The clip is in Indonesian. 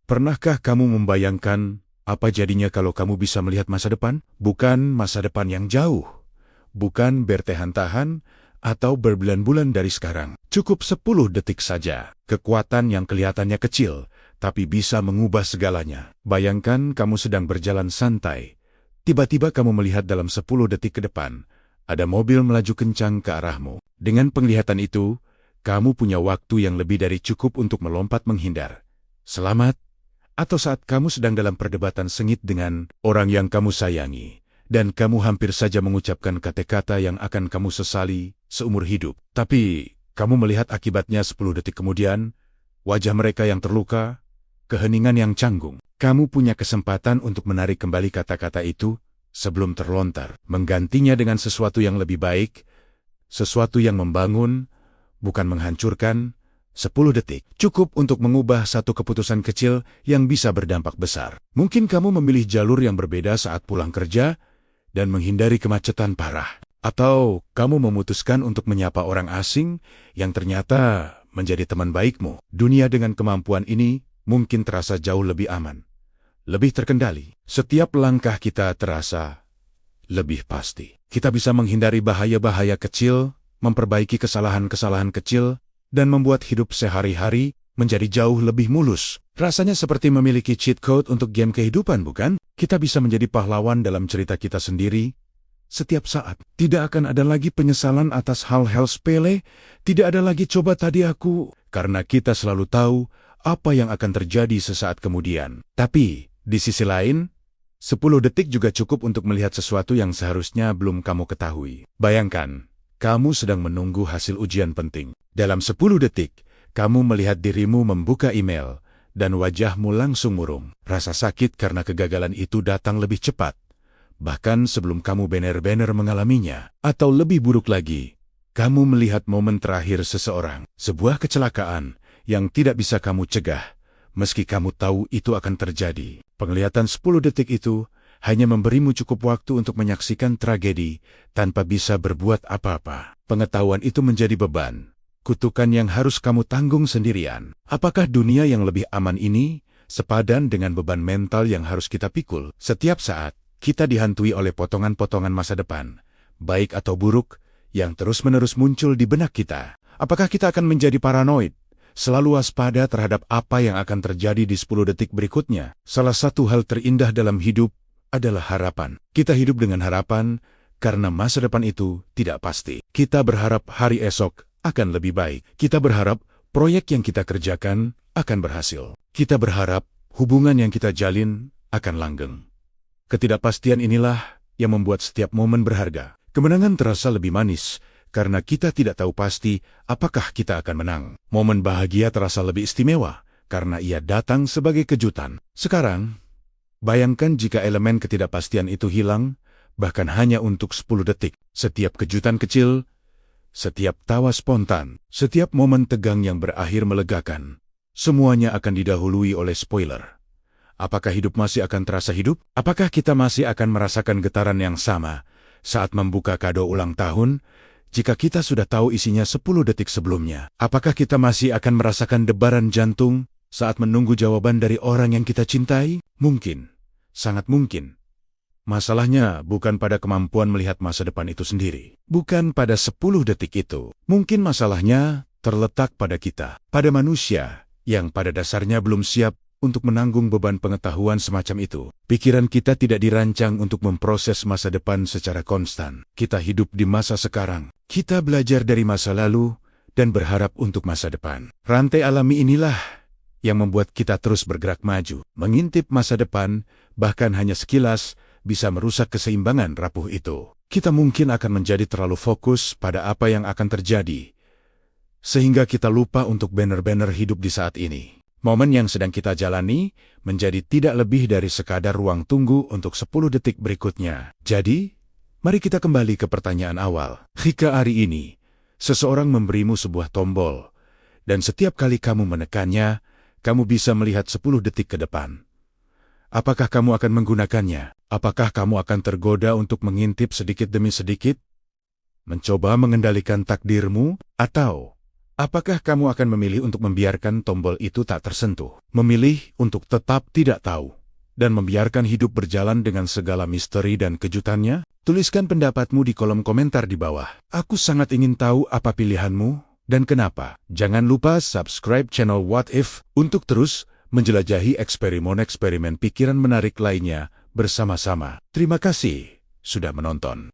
Pernahkah kamu membayangkan apa jadinya kalau kamu bisa melihat masa depan? Bukan masa depan yang jauh, bukan bertahan-tahan, atau berbulan-bulan dari sekarang. Cukup 10 detik saja. Kekuatan yang kelihatannya kecil, tapi bisa mengubah segalanya. Bayangkan kamu sedang berjalan santai. Tiba-tiba kamu melihat dalam 10 detik ke depan, ada mobil melaju kencang ke arahmu. Dengan penglihatan itu, kamu punya waktu yang lebih dari cukup untuk melompat menghindar. Selamat. Atau saat kamu sedang dalam perdebatan sengit dengan orang yang kamu sayangi, dan kamu hampir saja mengucapkan kata-kata yang akan kamu sesali seumur hidup. Tapi, kamu melihat akibatnya 10 detik kemudian, wajah mereka yang terluka, keheningan yang canggung. Kamu punya kesempatan untuk menarik kembali kata-kata itu sebelum terlontar, menggantinya dengan sesuatu yang lebih baik, sesuatu yang membangun, bukan menghancurkan. 10 detik cukup untuk mengubah satu keputusan kecil yang bisa berdampak besar. Mungkin kamu memilih jalur yang berbeda saat pulang kerja dan menghindari kemacetan parah. Atau kamu memutuskan untuk menyapa orang asing yang ternyata menjadi teman baikmu. Dunia dengan kemampuan ini mungkin terasa jauh lebih aman, lebih terkendali. Setiap langkah kita terasa lebih pasti. Kita bisa menghindari bahaya-bahaya kecil, memperbaiki kesalahan-kesalahan kecil, dan membuat hidup sehari-hari menjadi jauh lebih mulus. Rasanya seperti memiliki cheat code untuk game kehidupan, bukan? Kita bisa menjadi pahlawan dalam cerita kita sendiri. Setiap saat, tidak akan ada lagi penyesalan atas hal-hal sepele, tidak ada lagi coba tadi aku, karena kita selalu tahu apa yang akan terjadi sesaat kemudian. Tapi, di sisi lain, 10 detik juga cukup untuk melihat sesuatu yang seharusnya belum kamu ketahui. Bayangkan, kamu sedang menunggu hasil ujian penting. Dalam 10 detik, kamu melihat dirimu membuka email, dan wajahmu langsung murung. Rasa sakit karena kegagalan itu datang lebih cepat, bahkan sebelum kamu benar-benar mengalaminya. Atau lebih buruk lagi, kamu melihat momen terakhir seseorang, sebuah kecelakaan yang tidak bisa kamu cegah, meski kamu tahu itu akan terjadi. Penglihatan 10 detik itu hanya memberimu cukup waktu untuk menyaksikan tragedi tanpa bisa berbuat apa-apa. Pengetahuan itu menjadi beban, kutukan yang harus kamu tanggung sendirian. Apakah dunia yang lebih aman ini sepadan dengan beban mental yang harus kita pikul? Setiap saat, kita dihantui oleh potongan-potongan masa depan, baik atau buruk, yang terus-menerus muncul di benak kita. Apakah kita akan menjadi paranoid, selalu waspada terhadap apa yang akan terjadi di 10 detik berikutnya? Salah satu hal terindah dalam hidup adalah harapan. Kita hidup dengan harapan karena masa depan itu tidak pasti. Kita berharap hari esok akan lebih baik. Kita berharap proyek yang kita kerjakan akan berhasil. Kita berharap hubungan yang kita jalin akan langgeng. Ketidakpastian inilah yang membuat setiap momen berharga. Kemenangan terasa lebih manis karena kita tidak tahu pasti apakah kita akan menang. Momen bahagia terasa lebih istimewa karena ia datang sebagai kejutan. Sekarang, bayangkan jika elemen ketidakpastian itu hilang, bahkan hanya untuk 10 detik. Setiap kejutan kecil, setiap tawa spontan, setiap momen tegang yang berakhir melegakan, semuanya akan didahului oleh spoiler. Apakah hidup masih akan terasa hidup? Apakah kita masih akan merasakan getaran yang sama saat membuka kado ulang tahun, jika kita sudah tahu isinya 10 detik sebelumnya? Apakah kita masih akan merasakan debaran jantung saat menunggu jawaban dari orang yang kita cintai? Mungkin, sangat mungkin. Masalahnya bukan pada kemampuan melihat masa depan itu sendiri. Bukan pada 10 detik itu. Mungkin masalahnya terletak pada kita. Pada manusia yang pada dasarnya belum siap untuk menanggung beban pengetahuan semacam itu. Pikiran kita tidak dirancang untuk memproses masa depan secara konstan. Kita hidup di masa sekarang. Kita belajar dari masa lalu dan berharap untuk masa depan. Rantai alami inilah yang membuat kita terus bergerak maju. Mengintip masa depan, bahkan hanya sekilas, bisa merusak keseimbangan rapuh itu. Kita mungkin akan menjadi terlalu fokus pada apa yang akan terjadi, sehingga kita lupa untuk benar-benar hidup di saat ini. Momen yang sedang kita jalani menjadi tidak lebih dari sekadar ruang tunggu untuk 10 detik berikutnya. Jadi, mari kita kembali ke pertanyaan awal. Jika hari ini, seseorang memberimu sebuah tombol, dan setiap kali kamu menekannya, kamu bisa melihat 10 detik ke depan. Apakah kamu akan menggunakannya? Apakah kamu akan tergoda untuk mengintip sedikit demi sedikit? Mencoba mengendalikan takdirmu? Atau Apakah kamu akan memilih untuk membiarkan tombol itu tak tersentuh? Memilih untuk tetap tidak tahu dan membiarkan hidup berjalan dengan segala misteri dan kejutannya? Tuliskan pendapatmu di kolom komentar di bawah. Aku sangat ingin tahu apa pilihanmu dan kenapa. Jangan lupa subscribe channel What If untuk terus menjelajahi eksperimen-eksperimen pikiran menarik lainnya bersama-sama. Terima kasih sudah menonton.